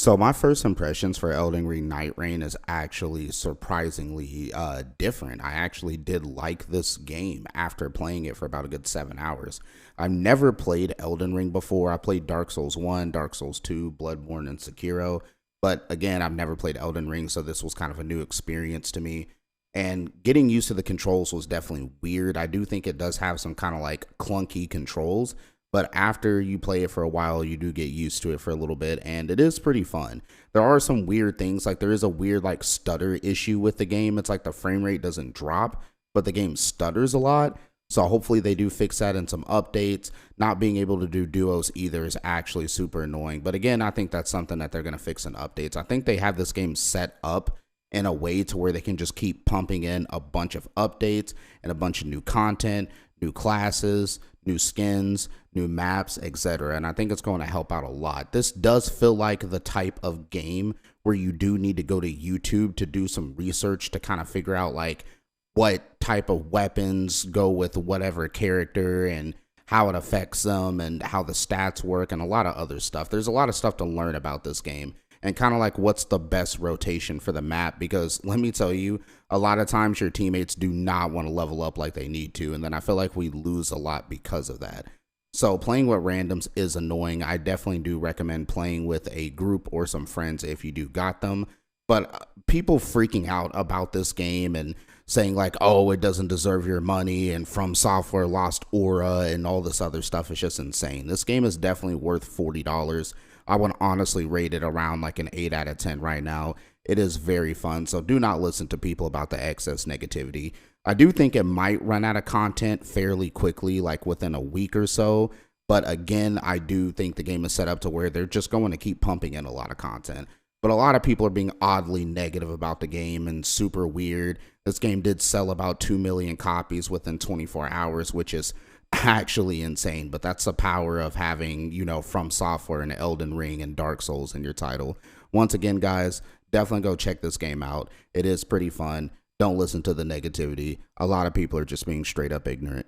So my first impressions for Elden Ring Night Rain is actually surprisingly different. I actually did like this game after playing it for about a good 7 hours. I've never played Elden Ring before. I played Dark Souls 1, Dark Souls 2, Bloodborne, and Sekiro. But again, I've never played Elden Ring, so this was kind of a new experience to me. And getting used to the controls was definitely weird. I do think it does have some kind of like clunky controls, but after you play it for a while, you do get used to it for a little bit, and it is pretty fun. There are some weird things, like there is a weird like stutter issue with the game. It's like the frame rate doesn't drop, but the game stutters a lot. So hopefully they do fix that in some updates. Not being able to do duos either is actually super annoying. But again, I think that's something that they're going to fix in updates. I think they have this game set up in a way to where they can just keep pumping in a bunch of updates and a bunch of new content, new classes, new skins, new maps, etc. And I think it's going to help out a lot. This does feel like the type of game where you do need to go to YouTube to do some research to kind of figure out like what type of weapons go with whatever character and how it affects them and how the stats work and a lot of other stuff. There's a lot of stuff to learn about this game and kind of like what's the best rotation for the map, because let me tell you, a lot of times your teammates do not want to level up like they need to, and then I feel like we lose a lot because of that. So playing with randoms is annoying. I definitely do recommend playing with a group or some friends if you do got them. But people freaking out about this game and saying like, oh, it doesn't deserve your money and From Software lost aura and all this other stuff is just insane. This game is definitely worth $40. I would honestly rate it around like an 8 out of 10 right now. It is very fun, so do not listen to people about the excess negativity. I do think it might run out of content fairly quickly, like within a week or so. But again, I do think the game is set up to where they're just going to keep pumping in a lot of content. But a lot of people are being oddly negative about the game and super weird. This game did sell about 2 million copies within 24 hours, which is actually insane. But that's the power of having, you know, From Software and Elden Ring and Dark Souls in your title. Once again, guys, definitely go check this game out. It is pretty fun. Don't listen to the negativity. A lot of people are just being straight up ignorant.